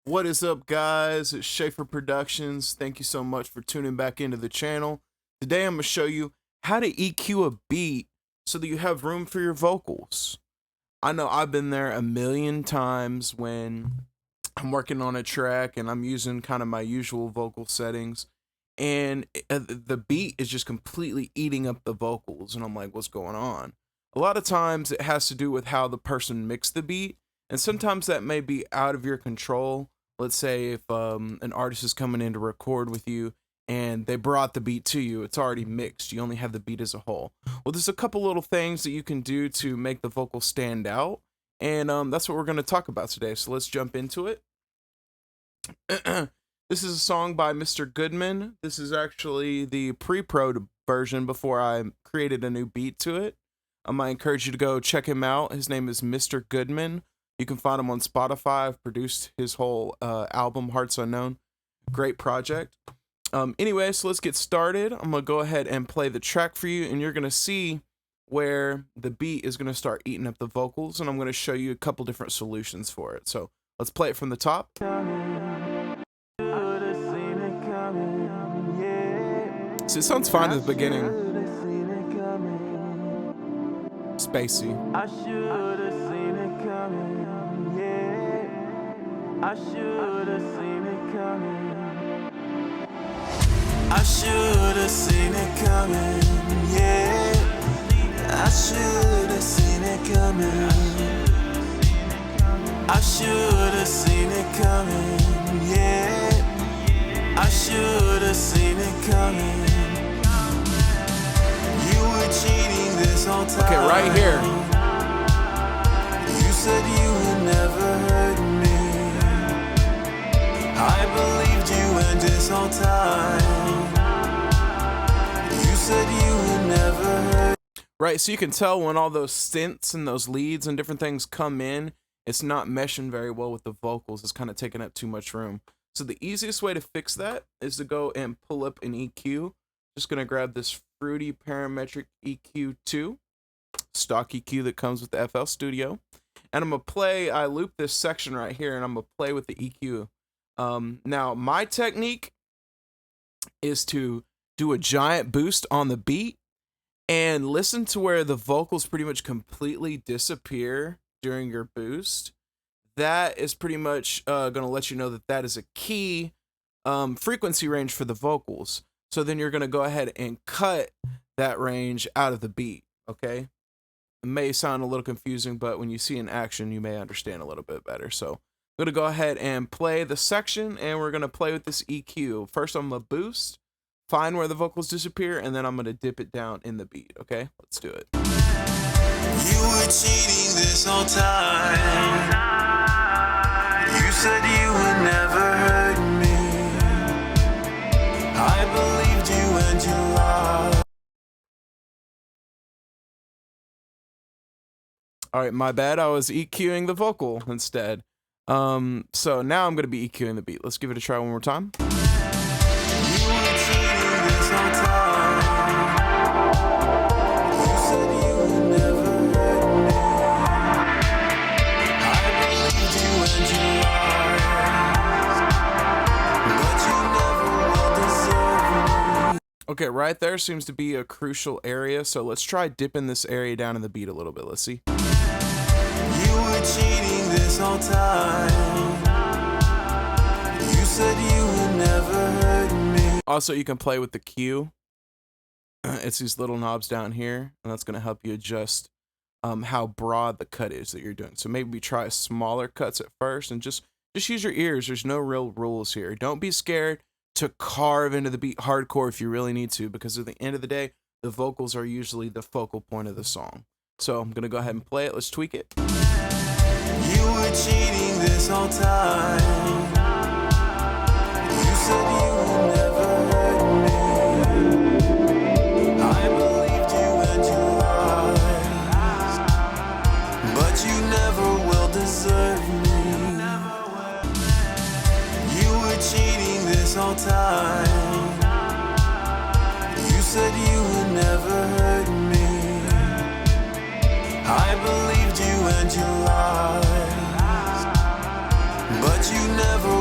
What is up, guys? It's Schaefer Productions. Thank you so much for tuning back into the channel. Today I'm going to show you how to EQ a beat so that you have room for your vocals. I know I've been there a million times when I'm working on a track and I'm using kind of my usual vocal settings, and the beat is just completely eating up the vocals, and I'm like, what's going on? A lot of times it has to do with how the person mixed the beat, and sometimes that may be out of your control. Let's say if an artist is coming in to record with you and they brought the beat to you, it's already mixed, you only have the beat as a whole. Well, there's a couple little things that you can do to make the vocal stand out, and that's what we're going to talk about today. So let's jump into it. This is a song by Mr. Goodman. This is actually the pre-pro version before I created a new beat to it. I encourage you to go check him out. His name is Mr. Goodman. You can find him on Spotify. I've produced his whole album, Hearts Unknown. Great project. Anyway, so let's get started. I'm going to go ahead and play the track for you, and you're going to see where the beat is going to start eating up the vocals, and I'm going to show you a couple different solutions for it. So let's play it from the top. So it sounds fine at the beginning. Spacey. I should have seen it coming, yeah. I should have seen it coming. I should have seen it coming, yeah. I should have seen it coming. I should have seen it coming, yeah. I should have seen it coming. You were cheating this whole time. Okay, right here. You said you would never hurt me. I believed you, and this whole time you said you would never hurt. Right, so you can tell when all those synths and those leads and different things come in, it's not meshing very well with the vocals. It's kind of taking up too much room. So the easiest way to fix that is to go and pull up an EQ. Just going to grab this Fruity Parametric EQ2, stock EQ that comes with the FL Studio. And I'm going to play, I loop this section right here, and I'm going to play with the EQ. Now, my technique is to do a giant boost on the beat and listen to where the vocals pretty much completely disappear during your boost. That is pretty much going to let you know that that is a key frequency range for the vocals. So then you're going to go ahead and cut that range out of the beat, okay? It may sound a little confusing, but when you see in action, you may understand a little bit better. So I'm going to go ahead and play the section, and we're going to play with this EQ. First, I'm going to boost, find where the vocals disappear, and then I'm going to dip it down in the beat, okay? Let's do it. You were cheating this whole time. You said you would never hurt me. I believed you, and you lied. All right, my bad. I was EQing the vocal instead. So now I'm going to be EQing the beat. Let's give it a try one more time. You were cheating this whole time. You said you would never hurt me. I believed you, and you lied. But you never will deserve me. Okay, right there seems to be a crucial area, so let's try dipping this area down in the beat a little bit. Let's see. You were cheating this whole time. You said you would never hurt me. Also, you can play with the Q. It's these little knobs down here, and that's going to help you adjust how broad the cut is that you're doing. So maybe try smaller cuts at first, and just use your ears. There's no real rules here. Don't be scared to carve into the beat hardcore if you really need to, because at the end of the day, the vocals are usually the focal point of the song. So I'm going to go ahead and play it. Let's tweak it. You were cheating this whole time. You said you would never hurt me. I believed you, and you lied. But you never will deserve me. You were cheating this whole time. You said you would never hurt me. I believed you, and you lied. But you never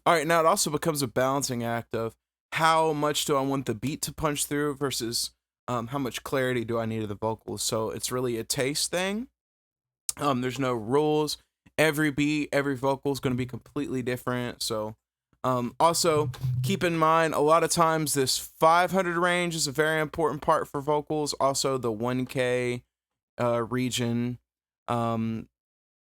All right, now it also becomes a balancing act of how much do I want the beat to punch through versus how much clarity do I need of the vocals. So it's really a taste thing. There's no rules. Every beat, every vocal is going to be completely different. So also keep in mind, a lot of times this 500 range is a very important part for vocals. Also the 1K region. And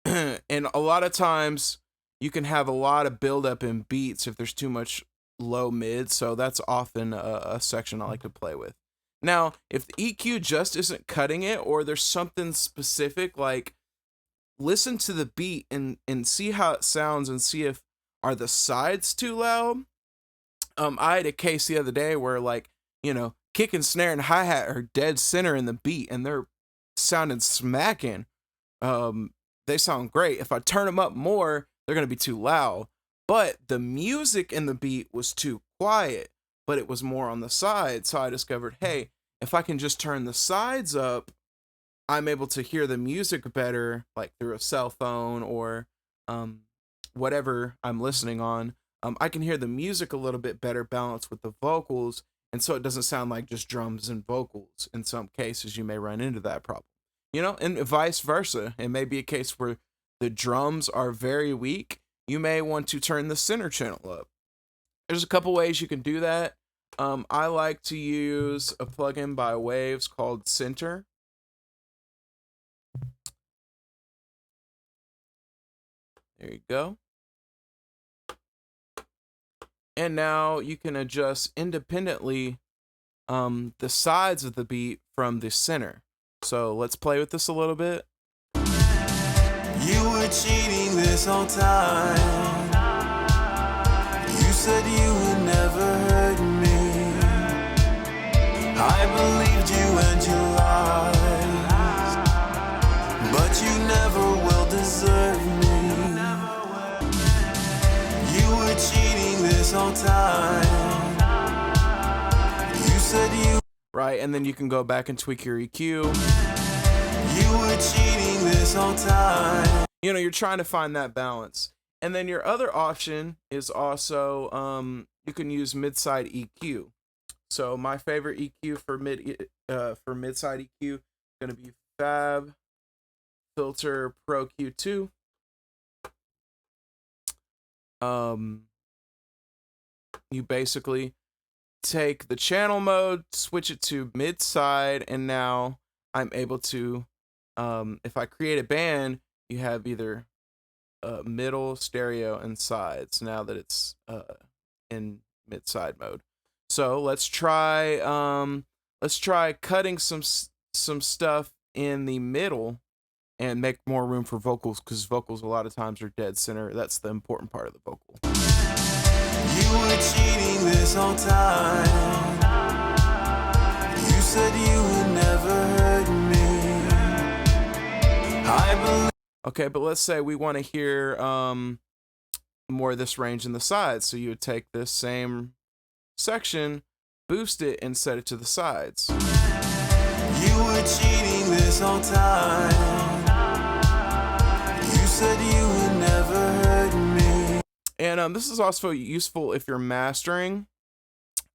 a lot of times you can have a lot of buildup in beats if there's too much low mid. So that's often a section I like to play with. Now, if the EQ just isn't cutting it, or there's something specific, like listen to the beat and see how it sounds and see if are the sides too loud. I had a case the other day where, like, you know, kick and snare and hi-hat are dead center in the beat and they're sounding smacking. They sound great. If I turn them up more, they're going to be too loud. But the music in the beat was too quiet, but it was more on the side. So I discovered, hey, if I can just turn the sides up, I'm able to hear the music better, like through a cell phone or whatever I'm listening on. I can hear the music a little bit better balanced with the vocals, and so it doesn't sound like just drums and vocals. In some cases, you may run into that problem. You know, and vice versa. It may be a case where the drums are very weak. You may want to turn the center channel up. There's a couple ways you can do that. I like to use a plugin by Waves called Center. There you go. And now you can adjust independently the sides of the beat from the center. So let's play with this a little bit. You were cheating this whole time. You said you would never hurt me. I believed you and your lies, but you never will deserve me. You were cheating this whole time. You said you... Right, and then you can go back and tweak your EQ. You were cheating this whole time. You know, you're trying to find that balance. And then your other option is also you can use MidSide EQ. So my favorite EQ for MidSide EQ is going to be Fab Filter Pro Q2. You basically take the channel mode, switch it to MidSide, and now I'm able to, if I create a band, you have either middle, stereo, and sides now that it's in MidSide mode. So let's try cutting some stuff in the middle and make more room for vocals, because vocals a lot of times are dead center. That's the important part of the vocal. You were cheating this whole time. You said you would never hurt me. I believe. Okay, but let's say we want to hear more of this range in the sides. So you would take this same section, boost it, and set it to the sides. You were cheating this whole time. You said you would never hurt me. And this is also useful if you're mastering.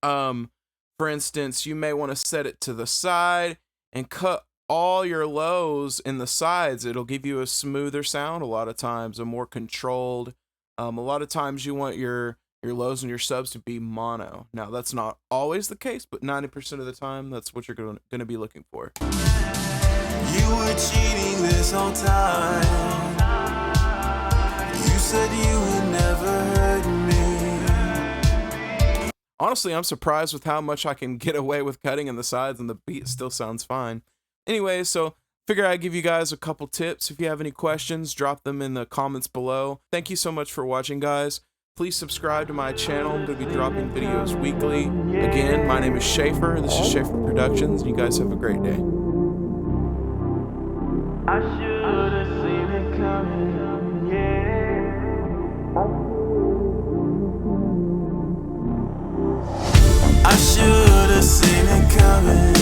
For instance, you may want to set it to the side and cut all your lows in the sides. It'll give you a smoother sound a lot of times, a more controlled. A lot of times you want your lows and your subs to be mono. Now, that's not always the case, but 90% of the time, that's what you're going to be looking for. You were cheating this whole time. You said you would never hurt me. Honestly, I'm surprised with how much I can get away with cutting in the sides, and the beat still sounds fine. Anyway, so figure I'd give you guys a couple tips. If you have any questions, drop them in the comments below. Thank you so much for watching, guys. Please subscribe to my channel. I'm going to be dropping videos weekly. Again, my name is Schaefer. This is Schaefer Productions. You guys have a great day. I should have seen it coming, yeah. I should have seen it coming,